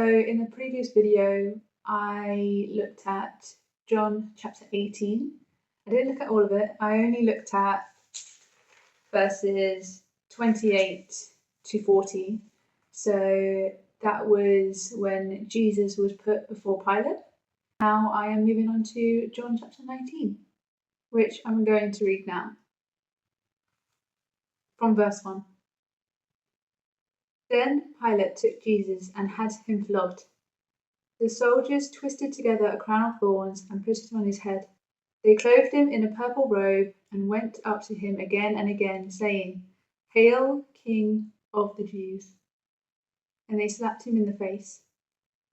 So in the previous video, I looked at John chapter 18. I didn't look at all of it. I only looked at verses 28 to 40. So that was when Jesus was put before Pilate. Now I am moving on to John chapter 19, which I'm going to read now. From verse 1. Then Pilate took Jesus and had him flogged. The soldiers twisted together a crown of thorns and put it on his head. They clothed him in a purple robe and went up to him again and again, saying, "Hail, King of the Jews!" And they slapped him in the face.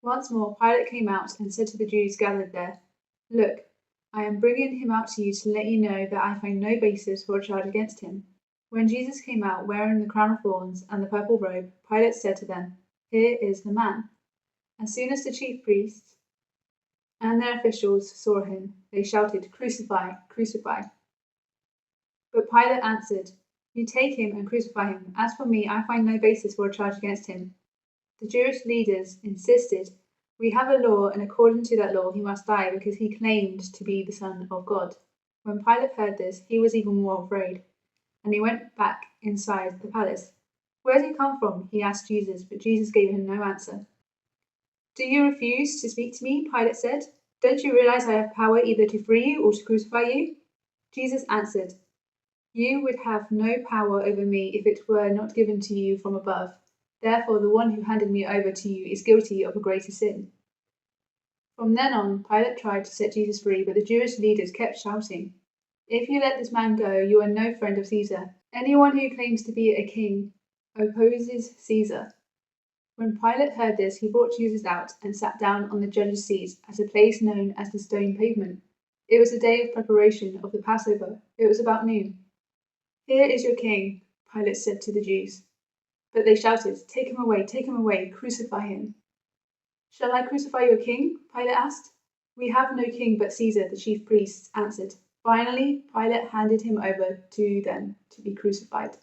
Once more Pilate came out and said to the Jews gathered there, "Look, I am bringing him out to you to let you know that I find no basis for a charge against him." When Jesus came out wearing the crown of thorns and the purple robe, Pilate said to them, "Here is the man." As soon as the chief priests and their officials saw him, they shouted, "Crucify, crucify." But Pilate answered, "You take him and crucify him. As for me, I find no basis for a charge against him." The Jewish leaders insisted, "We have a law, and according to that law he must die because he claimed to be the Son of God." When Pilate heard this, he was even more afraid, and he went back inside the palace. "Where did he come from?" he asked Jesus, but Jesus gave him no answer. "Do you refuse to speak to me?" Pilate said. "Don't you realize I have power either to free you or to crucify you?" Jesus answered, "You would have no power over me if it were not given to you from above. Therefore, the one who handed me over to you is guilty of a greater sin." From then on, Pilate tried to set Jesus free, but the Jewish leaders kept shouting, "If you let this man go, you are no friend of Caesar. Anyone who claims to be a king opposes Caesar." When Pilate heard this, he brought Jesus out and sat down on the judge's seat at a place known as the Stone Pavement. It was the day of preparation of the Passover. It was about noon. "Here is your king," Pilate said to the Jews. But they shouted, take him away, crucify him." "Shall I crucify your king?" Pilate asked. "We have no king but Caesar," the chief priests answered. Finally, Pilate handed him over to them to be crucified.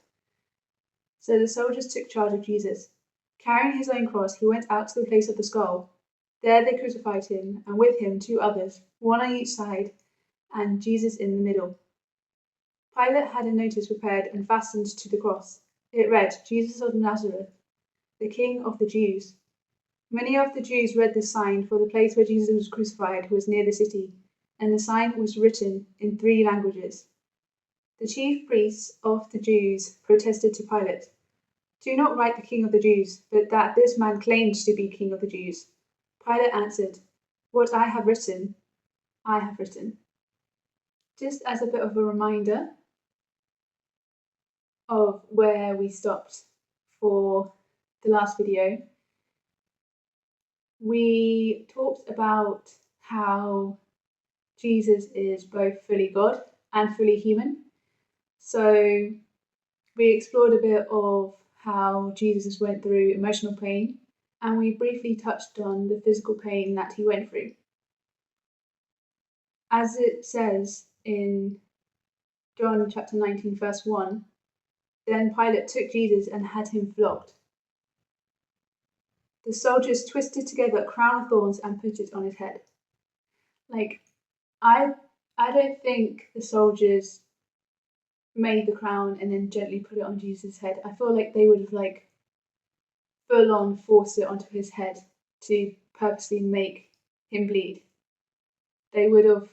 So the soldiers took charge of Jesus. Carrying his own cross, he went out to the place of the skull. There they crucified him, and with him 2 others, one on each side, and Jesus in the middle. Pilate had a notice prepared and fastened to the cross. It read, "Jesus of Nazareth, the King of the Jews." Many of the Jews read this sign, for the place where Jesus was crucified was near the city, and the sign was written in 3 languages. The chief priests of the Jews protested to Pilate, "Do not write the King of the Jews, but that this man claimed to be King of the Jews." Pilate answered, "What I have written, I have written." Just as a bit of a reminder of where we stopped for the last video, we talked about how Jesus is both fully God and fully human. So we explored a bit of how Jesus went through emotional pain, and we briefly touched on the physical pain that he went through. As it says in John chapter 19, verse 1, then Pilate took Jesus and had him flogged. The soldiers twisted together a crown of thorns and put it on his head. I don't think the soldiers made the crown and then gently put it on Jesus' head. I feel like they would have full on forced it onto his head to purposely make him bleed. They would have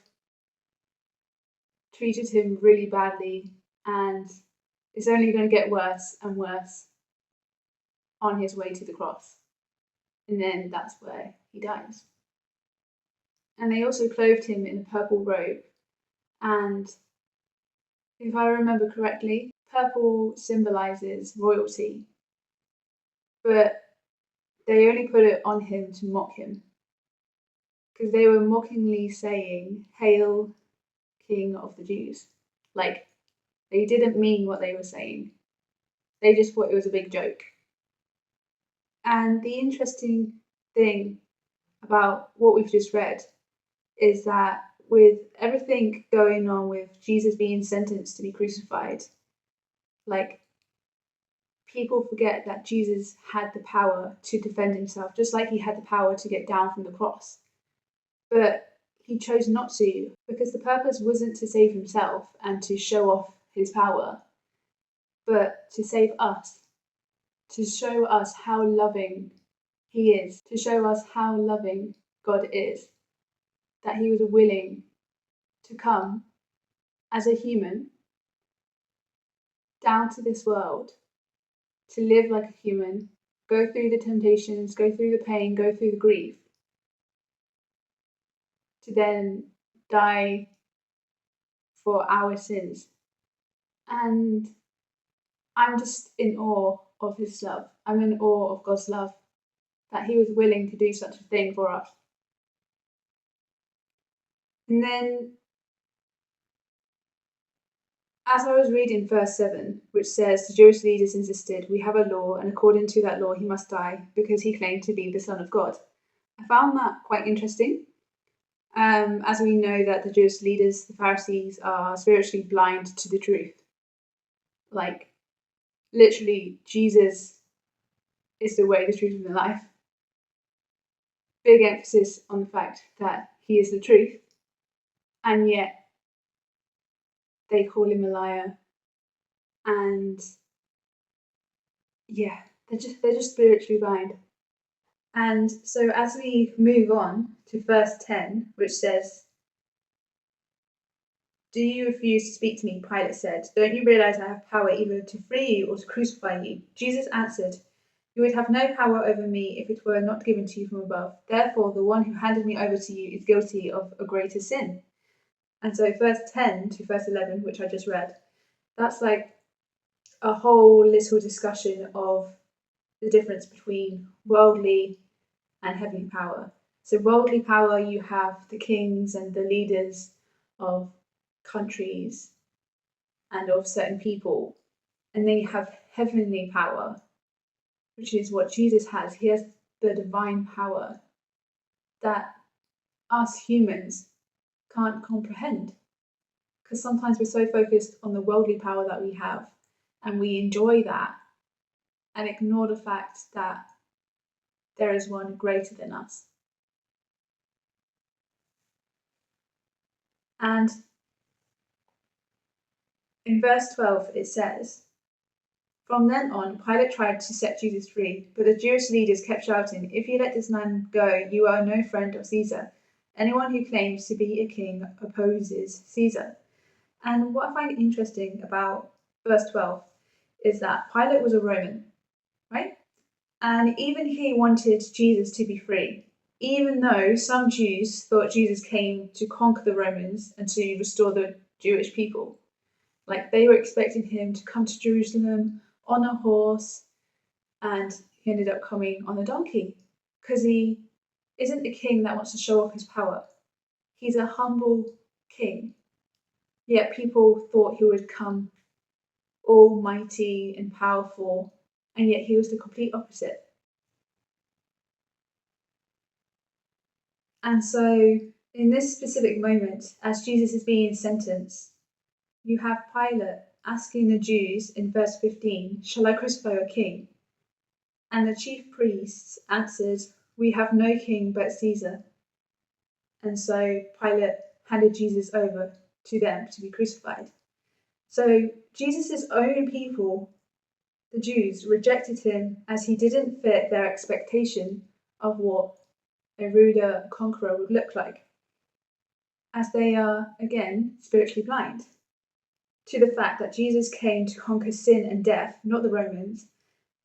treated him really badly, and it's only going to get worse and worse on his way to the cross. And then that's where he dies. And they also clothed him in a purple robe. And if I remember correctly, purple symbolizes royalty. But they only put it on him to mock him, because they were mockingly saying, "Hail, King of the Jews." They didn't mean what they were saying. They just thought it was a big joke. And the interesting thing about what we've just read is that with everything going on with Jesus being sentenced to be crucified, people forget that Jesus had the power to defend himself, just like he had the power to get down from the cross. But he chose not to, because the purpose wasn't to save himself and to show off his power, but to save us, to show us how loving he is, to show us how loving God is, that he was willing to come as a human down to this world, to live like a human, go through the temptations, go through the pain, go through the grief, to then die for our sins. And I'm just in awe of his love. I'm in awe of God's love, that he was willing to do such a thing for us. And then, as I was reading verse 7, which says, the Jewish leaders insisted, we have a law, and according to that law he must die, because he claimed to be the Son of God. I found that quite interesting. As we know that the Jewish leaders, the Pharisees, are spiritually blind to the truth. Like, literally, Jesus is the way, the truth, and the life. Big emphasis on the fact that he is the truth, and yet they call him a liar. And yeah, they're just spiritually blind. And so as we move on to verse 10, which says, do you refuse to speak to me? Pilate said. Don't you realize I have power either to free you or to crucify you? Jesus answered, you would have no power over me if it were not given to you from above. Therefore, the one who handed me over to you is guilty of a greater sin. And so verse 10 to verse 11, which I just read, that's like a whole little discussion of the difference between worldly and heavenly power. So worldly power, you have the kings and the leaders of countries and of certain people. And then you have heavenly power, which is what Jesus has. He has the divine power that us humans can't comprehend. Because sometimes we're so focused on the worldly power that we have, and we enjoy that and ignore the fact that there is one greater than us. And in verse 12 it says, from then on, Pilate tried to set Jesus free, but the Jewish leaders kept shouting, if you let this man go, you are no friend of Caesar. Anyone who claims to be a king opposes Caesar. And what I find interesting about verse 12 is that Pilate was a Roman, right? And even he wanted Jesus to be free, even though some Jews thought Jesus came to conquer the Romans and to restore the Jewish people. Like, they were expecting him to come to Jerusalem on a horse, and he ended up coming on a donkey, because he isn't a king that wants to show off his power. He's a humble king. Yet people thought he would come almighty and powerful, and yet he was the complete opposite. And so in this specific moment, as Jesus is being sentenced, you have Pilate asking the Jews in verse 15, shall I crucify a king? And the chief priests answered, we have no king but Caesar. And so Pilate handed Jesus over to them to be crucified. So Jesus' own people, the Jews, rejected him as he didn't fit their expectation of what a ruler conqueror would look like, as they are, again, spiritually blind to the fact that Jesus came to conquer sin and death, not the Romans,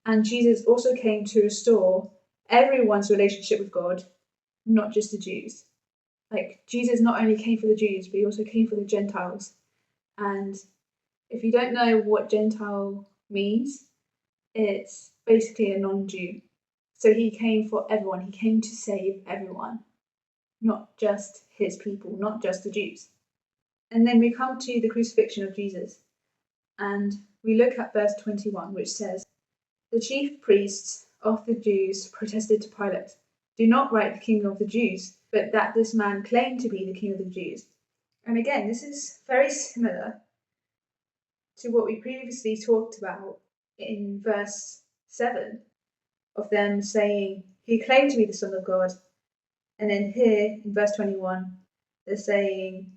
and Jesus also came to restore everyone's relationship with God, not just the Jews. Like, Jesus not only came for the Jews, but he also came for the Gentiles. And if you don't know what Gentile means, it's basically a non-Jew. So he came for everyone. He came to save everyone, not just his people, not just the Jews. And then we come to the crucifixion of Jesus, and we look at verse 21, which says, the chief priests of the Jews protested to Pilate, do not write the king of the Jews, but that this man claimed to be the king of the Jews. And again, this is very similar to what we previously talked about in verse 7 of them saying he claimed to be the Son of God. And then here in verse 21, they're saying,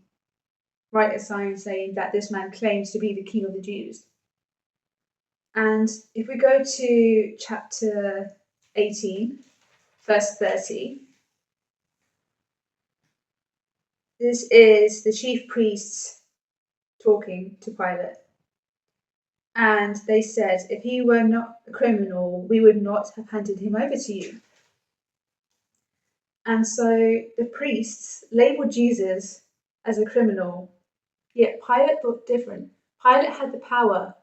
write a sign saying that this man claims to be the King of the Jews. And if we go to chapter 18, verse 30, this is the chief priests talking to Pilate. And they said, if he were not a criminal, we would not have handed him over to you. And so the priests labeled Jesus as a criminal, yet Pilate thought different. Pilate had the power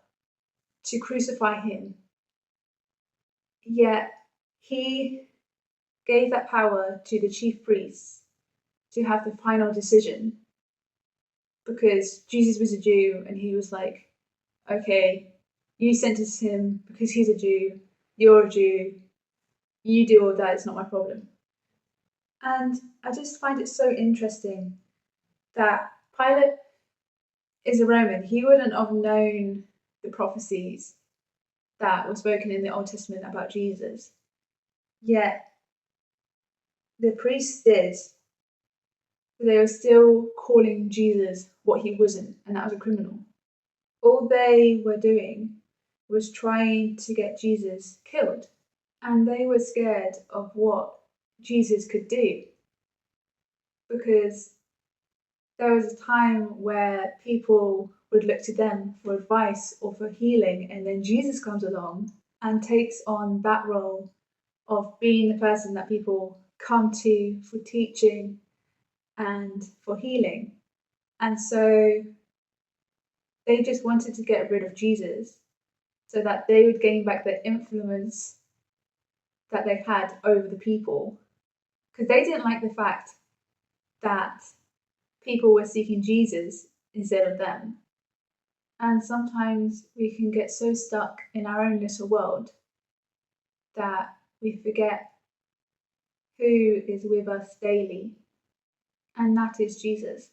to crucify him, yet he gave that power to the chief priests to have the final decision, because Jesus was a Jew and he was like, okay, you sentence him because he's a Jew, you're a Jew, you do all that, it's not my problem. And I just find it so interesting that Pilate is a Roman. He wouldn't have known the prophecies that were spoken in the Old Testament about Jesus. Yet the priests did. They were still calling Jesus what he wasn't, and that was a criminal. All they were doing was trying to get Jesus killed, and they were scared of what Jesus could do, because there was a time where people would look to them for advice or for healing, and then Jesus comes along and takes on that role of being the person that people come to for teaching and for healing. And so they just wanted to get rid of Jesus so that they would gain back the influence that they had over the people, because they didn't like the fact that people were seeking Jesus instead of them. And sometimes we can get so stuck in our own little world that we forget who is with us daily, and that is Jesus.